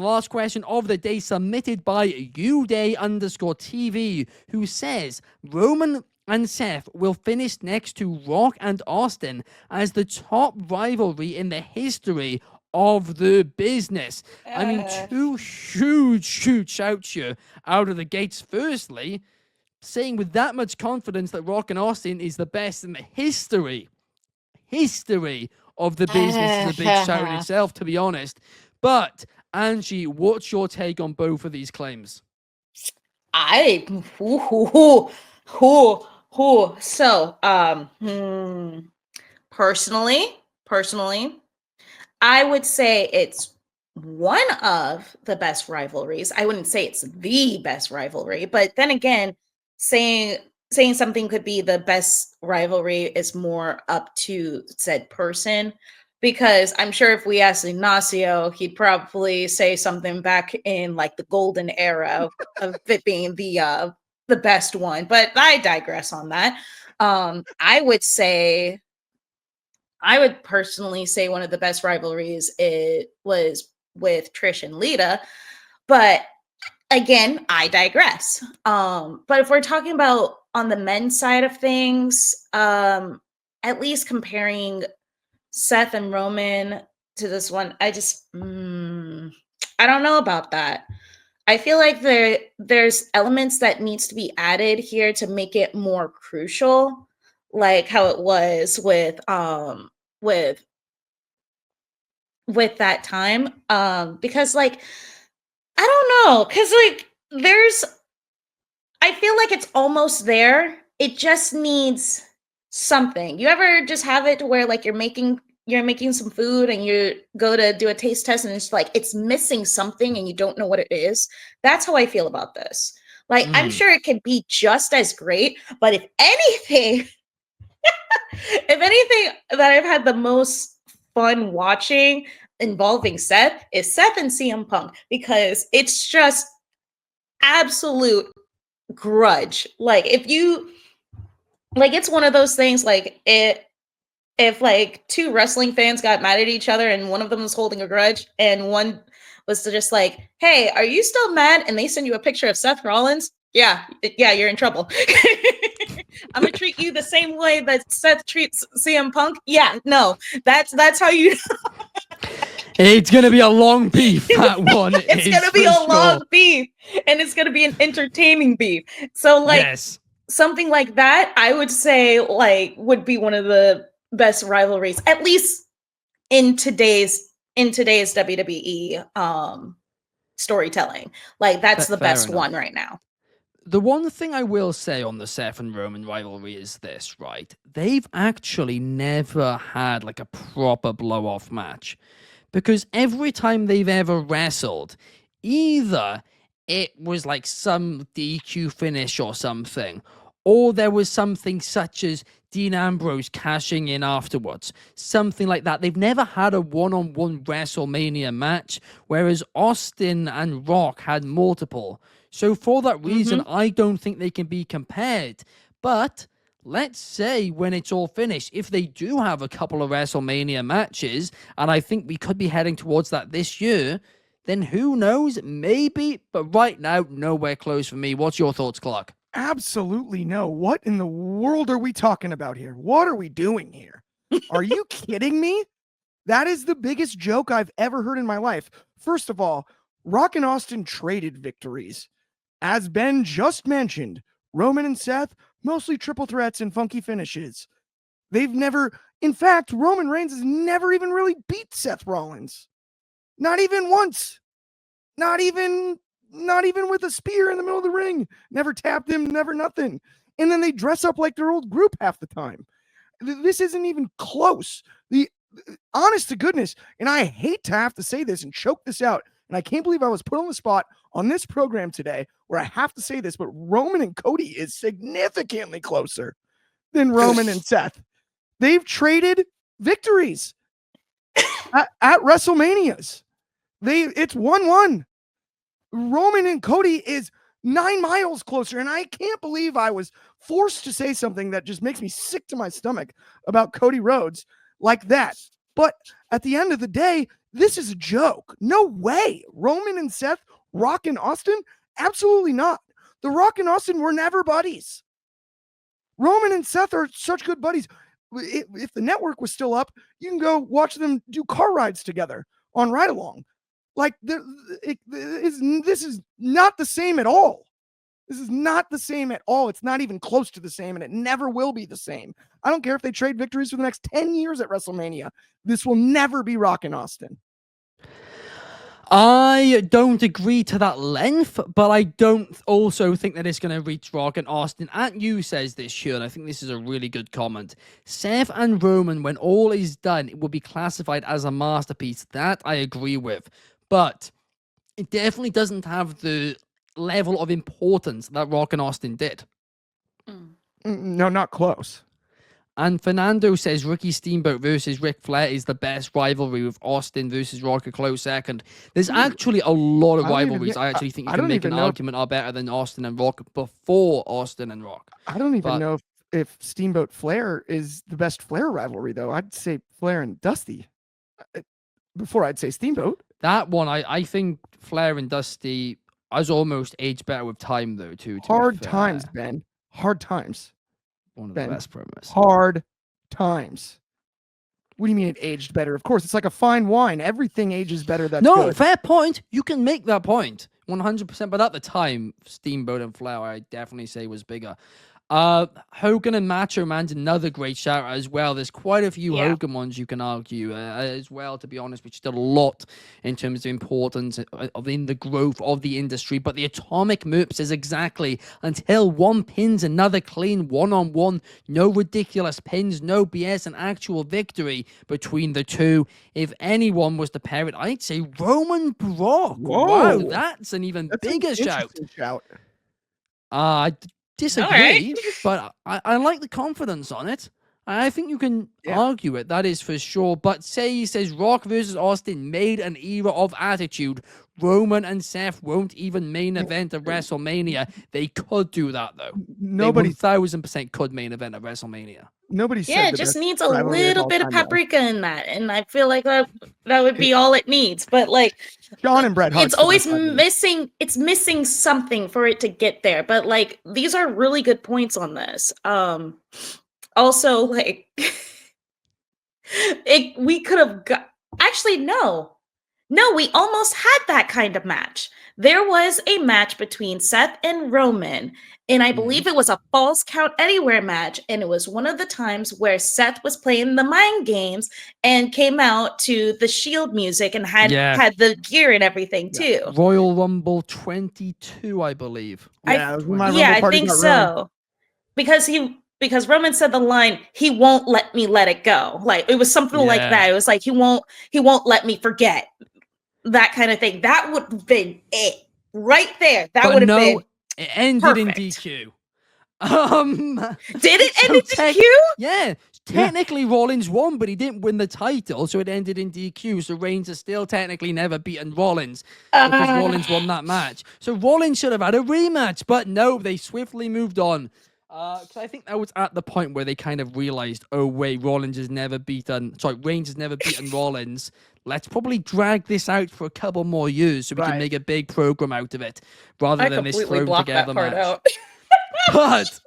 Last question of the day submitted by uday_TV, who says Roman and Seth will finish next to Rock and Austin as the top rivalry in the history of the business. I mean, two huge shouts here out of the gates. Firstly, saying with that much confidence that Rock and Austin is the best in the history of the business is a big shout in itself, to be honest. But Angie, what's your take on both of these claims? Personally, I would say it's one of the best rivalries. I wouldn't say it's the best rivalry, but then again, saying something could be the best rivalry is more up to said person, because I'm sure if we asked Ignacio, he'd probably say something back in like the golden era of it being the best one. But I digress on that. I would personally say one of the best rivalries it was with Trish and Lita, but again, I digress. But if we're talking about on the men's side of things, at least comparing Seth and Roman to this one, I just I don't know about that. I feel like there's elements that needs to be added here to make it more crucial, like how it was with that time. Because like I don't know, because like I feel like it's almost there. It just needs something. You ever just have it to where like you're making some food and you go to do a taste test and it's like it's missing something and you don't know what it is? That's how I feel about this. Like I'm sure it could be just as great, but if anything, that I've had the most fun watching involving Seth is Seth and CM Punk, because it's just absolute grudge. Like it's one of those things like if like two wrestling fans got mad at each other and one of them was holding a grudge and one was just like, hey, are you still mad? And they send you a picture of Seth Rollins. Yeah, you're in trouble. I'm gonna treat you the same way that Seth treats CM Punk. Yeah, no, that's how you. It's gonna be a long beef. That one. It's gonna be a long beef, and it's gonna be an entertaining beef. So, like, yes. Something like that, I would say, like, would be one of the best rivalries, at least in today's WWE storytelling. Like, that's the best one right now. The one thing I will say on the Seth and Roman rivalry is this, right? They've actually never had like a proper blow-off match, because every time they've ever wrestled, either it was like some DQ finish or something, or there was something such as Dean Ambrose cashing in afterwards, something like that. They've never had a one-on-one WrestleMania match, whereas Austin and Rock had multiple. So for that reason, I don't think they can be compared. But let's say when it's all finished, if they do have a couple of WrestleMania matches, and I think we could be heading towards that this year, then who knows? Maybe. But right now, nowhere close for me. What's your thoughts, Clark? Absolutely no. What in the world are we talking about here? What are we doing here? Are you kidding me? That is the biggest joke I've ever heard in my life. First of all, Rock and Austin traded victories. As Ben just mentioned, Roman and Seth, mostly triple threats and funky finishes. They've never, in fact, Roman Reigns has never even really beat Seth Rollins. Not even once. Not even with a spear in the middle of the ring. Never tapped him, never nothing. And then they dress up like their old group half the time. This isn't even close. The honest to goodness, and I hate to have to say this and choke this out, and I can't believe I was put on the spot on this program today where I have to say this, but Roman and Cody is significantly closer than Roman and Seth. They've traded victories at WrestleManias. It's 1-1. Roman and Cody is 9 miles closer, and I can't believe I was forced to say something that just makes me sick to my stomach about Cody Rhodes like that. But at the end of the day, This is a joke. No way. Roman and Seth, Rock and Austin? Absolutely not. The Rock and Austin were never buddies. Roman and Seth are such good buddies. If the network was still up, you can go watch them do car rides together on Ride Along. Like, this is not the same at all. This is not the same at all. It's not even close to the same, and it never will be the same. I don't care if they trade victories for the next 10 years at WrestleMania. This will never be Rock and Austin. I don't agree to that length, but I don't also think that it's going to reach Rock and Austin. At You says this here, and I think this is a really good comment. Seth and Roman, when all is done, it will be classified as a masterpiece. That I agree with. But it definitely doesn't have the level of importance that Rock and Austin did. No, not close. And Fernando says Ricky Steamboat versus Ric Flair is the best rivalry, with Austin versus Rock a close second. There's actually a lot of rivalries I actually think you can make an argument are better than Austin and Rock before Austin and Rock. I don't even know if Steamboat Flair is the best Flair rivalry, though. I'd say Flair and Dusty before I'd say Steamboat. That one, I think Flair and Dusty has almost aged better with time, though, too. Hard times, Ben. Hard times. One of the best promos. Hard times. What do you mean it aged better? Of course, it's like a fine wine. Everything ages better. That's good. Fair point. You can make that point. 100%. But at the time, Steamboat and Flair, I definitely say was bigger. Hogan and Macho Man's another great shout out as well. There's quite a few Hogan ones you can argue as well, to be honest, which did a lot in terms of importance in the growth of the industry. But the Atomic Merps is exactly until one pins another clean one-on-one, no ridiculous pins, no BS, an actual victory between the two. If anyone was to pair it, I'd say Roman Brock. Wow, that's an even bigger shout. I disagree, but I like the confidence on it. I think you can argue it, that is for sure. But he says Rock versus Austin made an era of attitude. Roman and Seth won't even main event of WrestleMania. They could do that, though. Nobody 1,000% could main event of WrestleMania. Nobody said it just needs a little bit of paprika in that, and I feel like that would be all it needs. But like John and Bret Hart, it's always missing. It's missing something for it to get there. But like these are really good points on this. Also, like we could have got. Actually, no, we almost had that kind of match. There was a match between Seth and Roman, and I believe it was a Falls Count Anywhere match, and it was one of the times where Seth was playing the mind games and came out to the Shield music and had the gear and everything too. Royal Rumble 22, I believe. I think so. Because Roman said the line, "He won't let me let it go." Like it was something like that. It was like he won't let me forget. That kind of thing. That would have been it right there. That would have been. It ended in DQ. Did it end in DQ? Yeah. Technically, Rollins won, but he didn't win the title, so it ended in DQ. So Reigns has still technically never beaten Rollins because Rollins won that match. So Rollins should have had a rematch, but no, they swiftly moved on. Because I think that was at the point where they kind of realized, oh wait, Reigns has never beaten Rollins. Let's probably drag this out for a couple more years so we can make a big program out of it, rather than this thrown together match. But